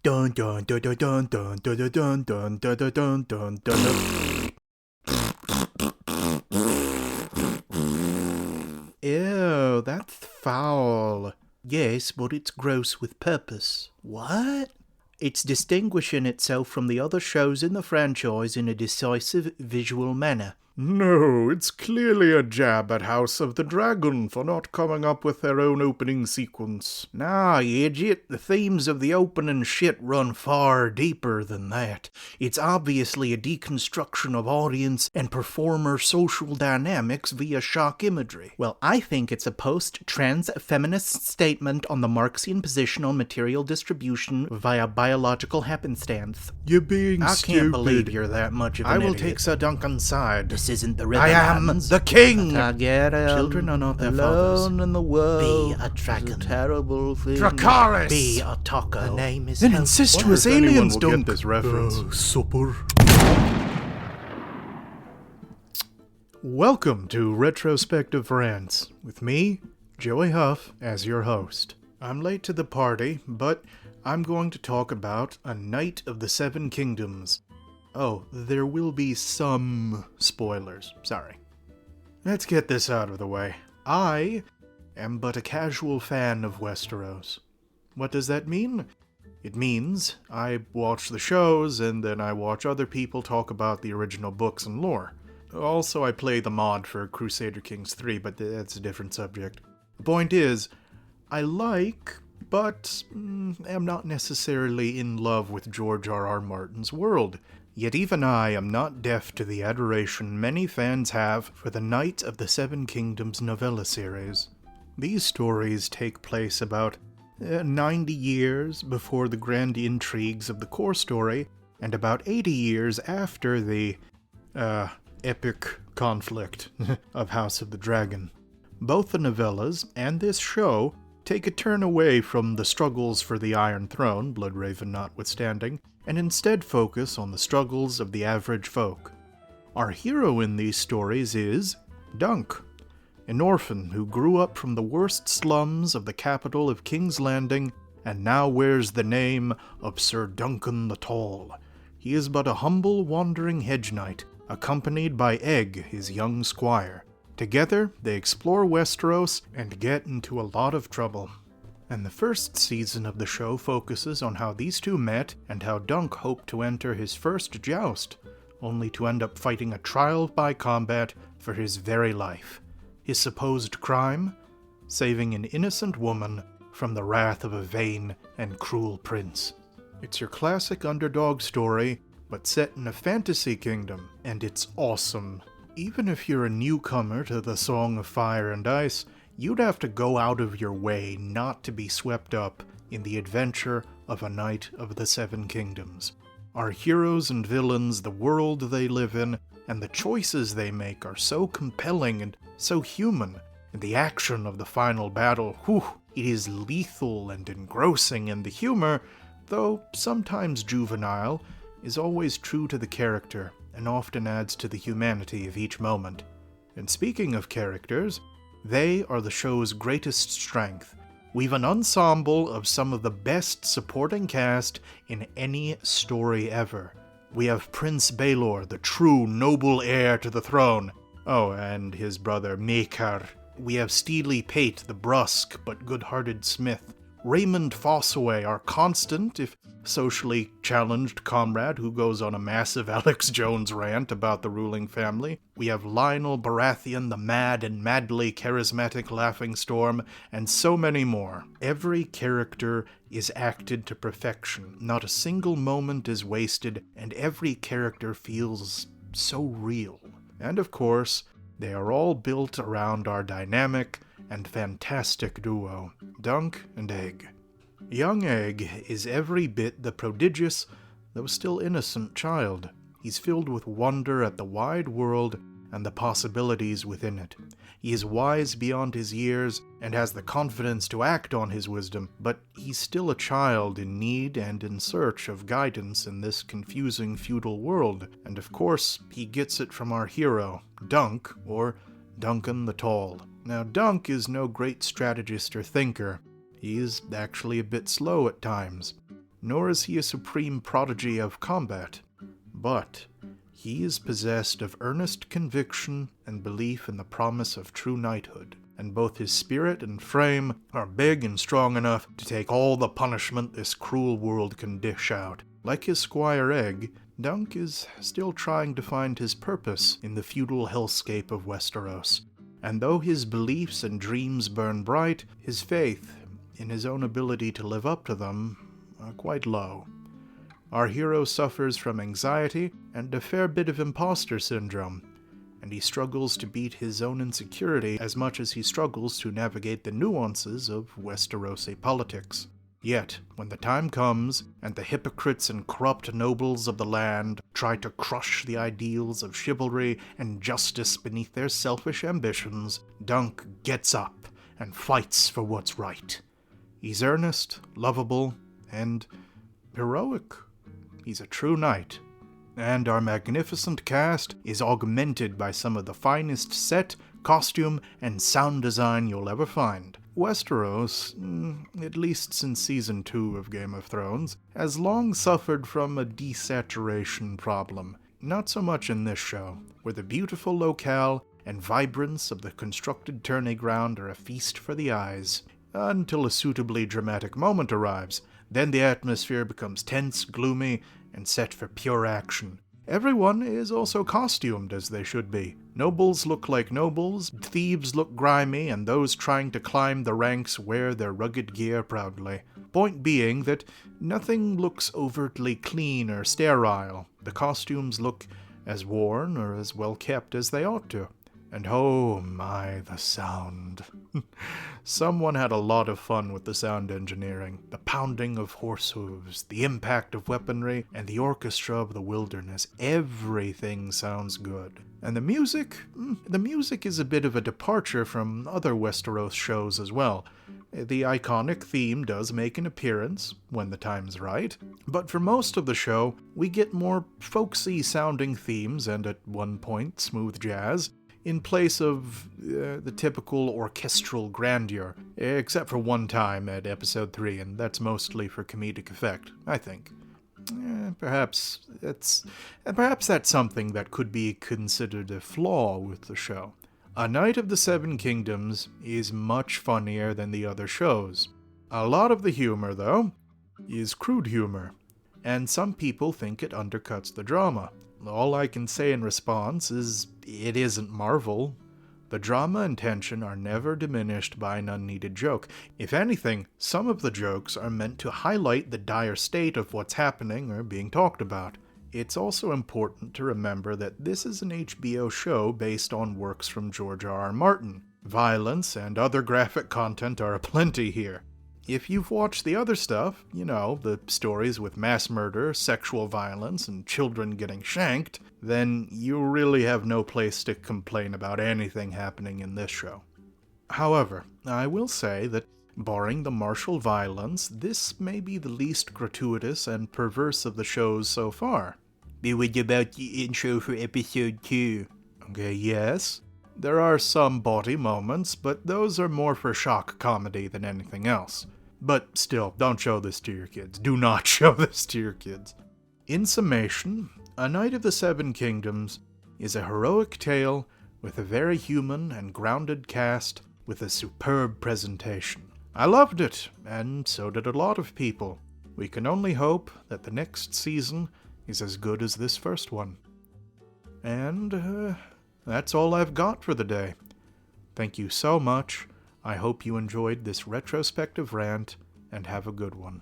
Dun dun dun dun dun dun dun dun dun dun dun dun dun. Ew, that's foul. Yes, but it's gross with purpose. What? It's distinguishing itself from the other shows in the franchise in a decisive visual manner. No, it's clearly a jab at House of the Dragon for not coming up with their own opening sequence. Nah, you idiot, the themes of the opening shit run far deeper than that. It's obviously a deconstruction of audience and performer social dynamics via shock imagery. Well, I think it's a post-trans feminist statement on the Marxian position on material distribution via biological happenstance. You're being I stupid. can't believe you're that much of an idiot. I will take Sir Duncan's side. This isn't the I am the king! Children are not their fathers. Alone in the world. Be a dragon. Is a terrible thing. Dracarys! Be a taco. The name is An Hope. incestuous Wonder if anyone aliens will don't get this reference. supper. Welcome to Retrospective Rants, with me, Joey Huff, as your host. I'm late to the party, but I'm going to talk about A Knight of the Seven Kingdoms. Oh, there will be some spoilers, sorry. Let's get this out of the way. I am but a casual fan of Westeros. What does that mean? It means I watch the shows and then I watch other people talk about the original books and lore. Also, I play the mod for Crusader Kings 3, but that's a different subject. The point is, I like, but am not necessarily in love with George R.R. Martin's world. Yet even I am not deaf to the adoration many fans have for the Knight of the Seven Kingdoms novella series. These stories take place about 90 years before the grand intrigues of the core story, and about 80 years after the, epic conflict of House of the Dragon. Both the novellas and this show take a turn away from the struggles for the Iron Throne, Bloodraven notwithstanding, and instead focus on the struggles of the average folk. Our hero in these stories is Dunk, an orphan who grew up from the worst slums of the capital of King's Landing and now wears the name of Sir Duncan the Tall. He is but a humble wandering hedge knight, accompanied by Egg, his young squire. Together, they explore Westeros and get into a lot of trouble. And the first season of the show focuses on how these two met and how Dunk hoped to enter his first joust, only to end up fighting a trial by combat for his very life. His supposed crime? Saving an innocent woman from the wrath of a vain and cruel prince. It's your classic underdog story, but set in a fantasy kingdom, and it's awesome. Even if you're a newcomer to the Song of Fire and Ice, you'd have to go out of your way not to be swept up in the adventure of A Knight of the Seven Kingdoms. Our heroes and villains, the world they live in, and the choices they make are so compelling and so human, and the action of the final battle, it is lethal and engrossing, and the humor, though sometimes juvenile, is always true to the character, and often adds to the humanity of each moment. And speaking of characters, they are the show's greatest strength. We've an ensemble of some of the best supporting cast in any story ever. We have Prince Baelor, the true noble heir to the throne. Oh, and his brother Maekar. We have Steely Pate, the brusque but good-hearted smith. Raymond Fossaway, our constant, if socially challenged comrade who goes on a massive Alex Jones rant about the ruling family. We have Lionel Baratheon, the mad and madly charismatic laughing-storm, and so many more. Every character is acted to perfection. Not a single moment is wasted, and every character feels so real. And of course, they are all built around our dynamic and fantastic duo, Dunk and Egg. Young Egg is every bit the prodigious, though still innocent child. He's filled with wonder at the wide world and the possibilities within it. He is wise beyond his years and has the confidence to act on his wisdom, but he's still a child in need and in search of guidance in this confusing feudal world. And of course, he gets it from our hero, Dunk, or Duncan the Tall. Now, Dunk is no great strategist or thinker. He is actually a bit slow at times. nor is he a supreme prodigy of combat, but he is possessed of earnest conviction and belief in the promise of true knighthood, and both his spirit and frame are big and strong enough to take all the punishment this cruel world can dish out. Like his Squire Egg, Dunk is still trying to find his purpose in the feudal hellscape of Westeros, and though his beliefs and dreams burn bright, his faith in his own ability to live up to them are quite low. Our hero suffers from anxiety and a fair bit of imposter syndrome, and he struggles to beat his own insecurity as much as he struggles to navigate the nuances of Westerosi politics. Yet, when the time comes, and the hypocrites and corrupt nobles of the land try to crush the ideals of chivalry and justice beneath their selfish ambitions, Dunk gets up and fights for what's right. He's earnest, lovable, and heroic. He's a true knight. And our magnificent cast is augmented by some of the finest set, costume, and sound design you'll ever find. Westeros, at least since Season 2 of Game of Thrones, has long suffered from a desaturation problem. Not so much in this show, where the beautiful locale and vibrance of the constructed tourney ground are a feast for the eyes, until a suitably dramatic moment arrives. Then the atmosphere becomes tense, gloomy, and set for pure action. Everyone is also costumed as they should be. Nobles look like nobles, thieves look grimy, and those trying to climb the ranks wear their rugged gear proudly. Point being that nothing looks overtly clean or sterile. The costumes look as worn or as well kept as they ought to. And oh my, the sound. Someone had a lot of fun with the sound engineering. The pounding of horse hooves, the impact of weaponry, and the orchestra of the wilderness. Everything sounds good. And the music is a bit of a departure from other Westeros shows as well. The iconic theme does make an appearance, when the time's right, but for most of the show, we get more folksy sounding themes and at one point smooth jazz, in place of the typical orchestral grandeur, except for one time at episode 3, and that's mostly for comedic effect, I think. Perhaps that's something that could be considered a flaw with the show. A Knight of the Seven Kingdoms is much funnier than the other shows. A lot of the humor, though, is crude humor, and some people think it undercuts the drama. All I can say in response is, it isn't Marvel. The drama and tension are never diminished by an unneeded joke. If anything, some of the jokes are meant to highlight the dire state of what's happening or being talked about. It's also important to remember that this is an HBO show based on works from George R.R. Martin. Violence and other graphic content are aplenty here. If you've watched the other stuff, the stories with mass murder, sexual violence, and children getting shanked, then you really have no place to complain about anything happening in this show. However, I will say that, barring the martial violence, this may be the least gratuitous and perverse of the shows so far. But what about the intro for episode 2? Okay, yes. There are some body moments, but those are more for shock comedy than anything else. But still, don't show this to your kids. Do not show this to your kids. In summation, A Knight of the Seven Kingdoms is a heroic tale with a very human and grounded cast with a superb presentation. I loved it, and so did a lot of people. We can only hope that the next season is as good as this first one. And that's all I've got for the day. Thank you so much. I hope you enjoyed this retrospective rant, and have a good one.